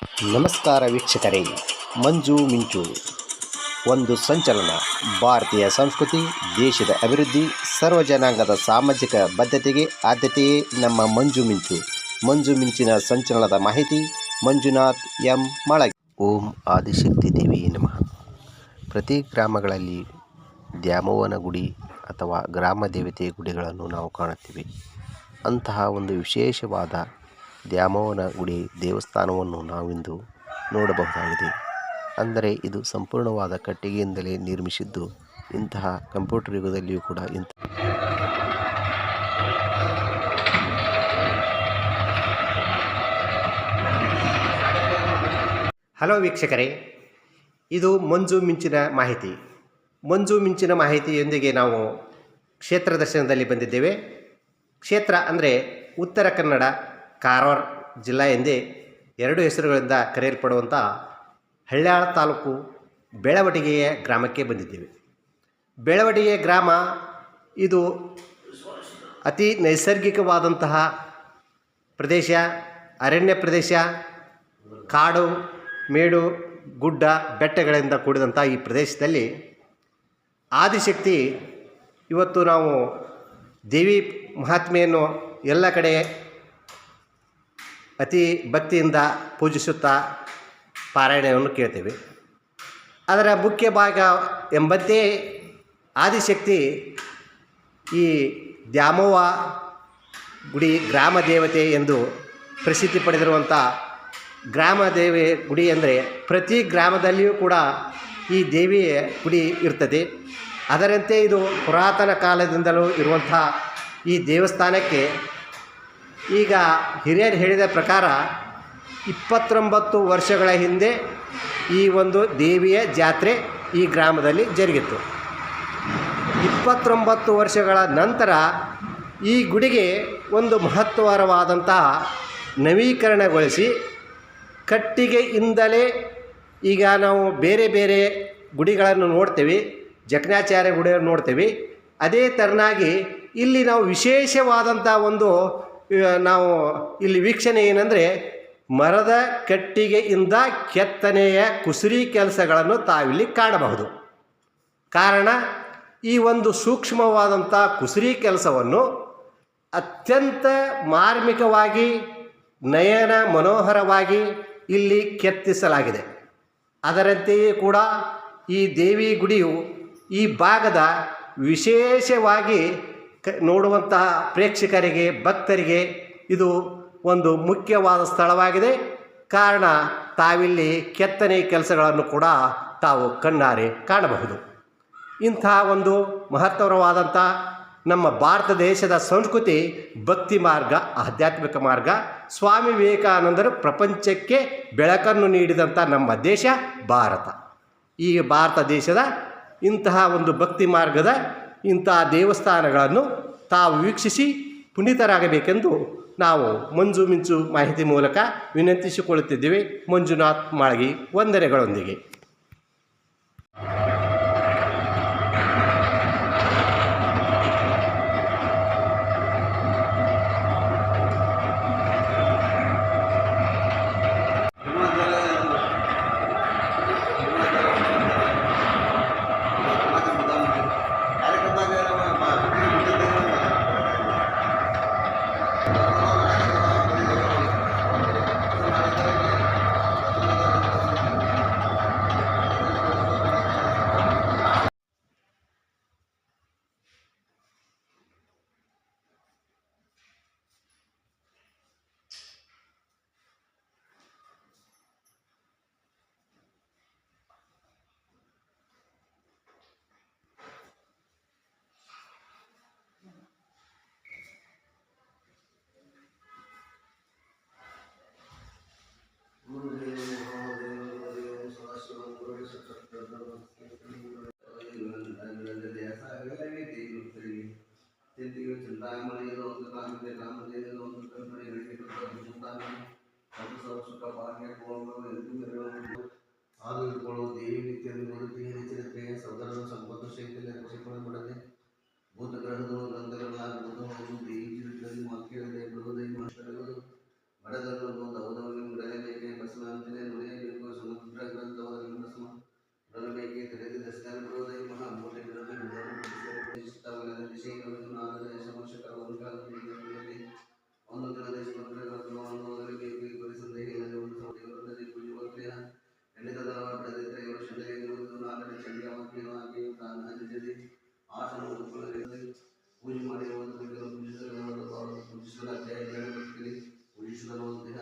ನಮಸ್ಕಾರ ವೀಕ್ಷಕರೇ. ಮಂಜು ಮಿಂಚು ಒಂದು ಸಂಚಲನ. ಭಾರತೀಯ ಸಂಸ್ಕೃತಿ, ದೇಶದ ಅಭಿವೃದ್ಧಿ, ಸರ್ವ ಜನಾಂಗದ ಸಾಮಾಜಿಕ ಬದ್ಧತೆಗೆ ಆದ್ಯತೆಯೇ ನಮ್ಮ ಮಂಜು ಮಿಂಚು. ಮಂಜು ಮಿಂಚಿನ ಸಂಚಲನದ ಮಾಹಿತಿ ಮಂಜುನಾಥ್ ಎಂ ಮಾಳಗಿ. ಓಂ ಆದಿಶಕ್ತಿ ದೇವಿ ನಮಃ. ಪ್ರತಿ ಗ್ರಾಮಗಳಲ್ಲಿ ದ್ಯಾಮವ್ವನ ಗುಡಿ ಅಥವಾ ಗ್ರಾಮ ದೇವತೆ ಗುಡಿಗಳನ್ನು ನಾವು ಕಾಣುತ್ತೀವಿ. ಅಂತಹ ಒಂದು ವಿಶೇಷವಾದ ದ್ಯಾಮವ್ವನ ಗುಡಿ ದೇವಸ್ಥಾನವನ್ನು ನಾವಿಂದು ನೋಡಬಹುದಾಗಿದೆ. ಅಂದರೆ ಇದು ಸಂಪೂರ್ಣವಾದ ಕಟ್ಟಿಗೆಯಿಂದಲೇ ನಿರ್ಮಿಸಿದ್ದು. ಇಂತಹ ಕಂಪ್ಯೂಟರ್ ಯುಗದಲ್ಲಿಯೂ ಕೂಡ ಹಲೋ ವೀಕ್ಷಕರೇ, ಇದು ಮಂಜು ಮಿಂಚಿನ ಮಾಹಿತಿ. ಮಂಜು ಮಿಂಚಿನ ಮಾಹಿತಿಯೊಂದಿಗೆ ನಾವು ಕ್ಷೇತ್ರ ದರ್ಶನದಲ್ಲಿ ಬಂದಿದ್ದೇವೆ. ಕ್ಷೇತ್ರ ಅಂದರೆ ಉತ್ತರ ಕನ್ನಡ ಕಾರವಾರ ಜಿಲ್ಲಾ ಎಂದೇ ಎರಡು ಹೆಸರುಗಳಿಂದ ಕರೆಯಲ್ಪಡುವಂಥ ಹಳ್ಯಾಳ ತಾಲೂಕು ಬೆಳವಟಿಗೆಯ ಗ್ರಾಮಕ್ಕೆ ಬಂದಿದ್ದೇವೆ. ಬೆಳವಟಿಗೆಯ ಗ್ರಾಮ ಇದು ಅತಿ ನೈಸರ್ಗಿಕವಾದಂತಹ ಪ್ರದೇಶ, ಅರಣ್ಯ ಪ್ರದೇಶ, ಕಾಡು ಮೇಡು ಗುಡ್ಡ ಬೆಟ್ಟಗಳಿಂದ ಕೂಡಿದಂಥ ಈ ಪ್ರದೇಶದಲ್ಲಿ ಆದಿಶಕ್ತಿ ಇವತ್ತು ನಾವು ದೇವಿ ಮಹಾತ್ಮೆಯನ್ನು ಎಲ್ಲ ಕಡೆ ಅತಿ ಭಕ್ತಿಯಿಂದ ಪೂಜಿಸುತ್ತಾ ಪಾರಾಯಣವನ್ನು ಕೇಳ್ತೇವೆ. ಅದರ ಮುಖ್ಯ ಭಾಗ ಎಂಬಂತೆ ಆದಿಶಕ್ತಿ ಈ ದ್ಯಾಮವ್ವ ಗುಡಿ ಗ್ರಾಮ ದೇವತೆ ಎಂದು ಪ್ರಸಿದ್ಧಿ ಪಡೆದಿರುವಂಥ ಗ್ರಾಮ ದೇವಿ ಗುಡಿ. ಅಂದರೆ ಪ್ರತಿ ಗ್ರಾಮದಲ್ಲಿಯೂ ಕೂಡ ಈ ದೇವಿಯ ಗುಡಿ ಇರ್ತದೆ. ಅದರಂತೆ ಇದು ಪುರಾತನ ಕಾಲದಿಂದಲೂ ಇರುವಂಥ ಈ ದೇವಸ್ಥಾನಕ್ಕೆ ಈಗ ಹಿರಿಯರು ಹೇಳಿದ ಪ್ರಕಾರ 29 ವರ್ಷಗಳ ಹಿಂದೆ ಈ ಒಂದು ದೇವಿಯ ಜಾತ್ರೆ ಈ ಗ್ರಾಮದಲ್ಲಿ ಜರುಗಿತ್ತು. 29 ವರ್ಷಗಳ ನಂತರ ಈ ಗುಡಿಗೆ ಒಂದು ಮಹತ್ವರವಾದಂತಹ ನವೀಕರಣಗೊಳಿಸಿ ಕಟ್ಟಿಗೆಯಿಂದಲೇ ಈಗ ನಾವು ಬೇರೆ ಬೇರೆ ಗುಡಿಗಳನ್ನು ನೋಡ್ತೇವೆ, ಜಕಣಾಚಾರ್ಯ ಗುಡಿಯನ್ನು ನೋಡ್ತೇವೆ. ಅದೇ ಥರನಾಗಿ ಇಲ್ಲಿ ನಾವು ವಿಶೇಷವಾದಂಥ ಒಂದು ನಾವು ಇಲ್ಲಿ ವೀಕ್ಷಣೆ ಏನಂದರೆ ಮರದ ಕಟ್ಟಿಗೆಯಿಂದ ಕೆತ್ತನೆಯ ಕುಸುರಿ ಕೆಲಸಗಳನ್ನು ತಾವಿಲ್ಲಿ ಕಾಣಬಹುದು. ಕಾರಣ ಈ ಒಂದು ಸೂಕ್ಷ್ಮವಾದಂಥ ಕುಸುರಿ ಕೆಲಸವನ್ನು ಅತ್ಯಂತ ಮಾರ್ಮಿಕವಾಗಿ ನಯನ ಮನೋಹರವಾಗಿ ಇಲ್ಲಿ ಕೆತ್ತಿಸಲಾಗಿದೆ. ಅದರಂತೆಯೇ ಕೂಡ ಈ ದೇವಿ ಗುಡಿಯು ಈ ಭಾಗದ ವಿಶೇಷವಾಗಿ ನೋಡುವಂತಹ ಪ್ರೇಕ್ಷಕರಿಗೆ ಭಕ್ತರಿಗೆ ಇದು ಒಂದು ಮುಖ್ಯವಾದ ಸ್ಥಳವಾಗಿದೆ. ಕಾರಣ ತಾವಿಲ್ಲಿ ಕೆತ್ತನೆ ಕೆಲಸಗಳನ್ನು ಕೂಡ ತಾವು ಕಣ್ಣಾರೆ ಕಾಣಬಹುದು. ಇಂತಹ ಒಂದು ಮಹತ್ತರವಾದಂಥ ನಮ್ಮ ಭಾರತ ದೇಶದ ಸಂಸ್ಕೃತಿ ಭಕ್ತಿ ಮಾರ್ಗ, ಆಧ್ಯಾತ್ಮಿಕ ಮಾರ್ಗ. ಸ್ವಾಮಿ ವಿವೇಕಾನಂದರು ಪ್ರಪಂಚಕ್ಕೆ ಬೆಳಕನ್ನು ನೀಡಿದಂಥ ನಮ್ಮ ದೇಶ ಭಾರತ. ಈ ಭಾರತ ದೇಶದ ಇಂತಹ ಒಂದು ಭಕ್ತಿ ಮಾರ್ಗದ ಇಂತಹ ದೇವಸ್ಥಾನಗಳನ್ನು ತಾವು ವೀಕ್ಷಿಸಿ ಪುನೀತರಾಗಬೇಕೆಂದು ನಾವು ಮಂಜು ಮಿಂಚು ಮಾಹಿತಿ ಮೂಲಕ ವಿನಂತಿಸಿಕೊಳ್ಳುತ್ತಿದ್ದೇವೆ. ಮಂಜುನಾಥ್ ಮಾಳಗಿ, ವಂದನೆಗಳೊಂದಿಗೆ. ಆದುಕೊಳ್ಳುವ ದೇವಿ ನಿತ್ಯ ಸೌದರ ಸಂಪತ್ತು ಶೈತ್ಯ ಮಾಡದೆ ಭೂತ ಗ್ರಹಗಳು ಗ್ರಂಥಗಳಾಗುವುದು ದೇವಿ ಚರಿತ್ರೆಯಲ್ಲಿ ವಾಕ್ಯದಲ್ಲಿ ಬರುವುದನ್ನು ಬಡದನ್ನು ದೌದವನ್ನು ಬಿಡಲೇಬೇಕೆ ಬಸವಾಂತನೇ ವಾಕ್ಯನು ಆಕೆಯು ತಾನು ಅಂತ್ಯದಲ್ಲಿ ಆಸನ ಪೂಜೆ ಮಾಡಿರುವಂತಹ ಪೂಜಿಸಲು ಪೂಜಿಸಲು ಅಧ್ಯಾಯ ಪೂಜಿಸಿದನು ದೇಹ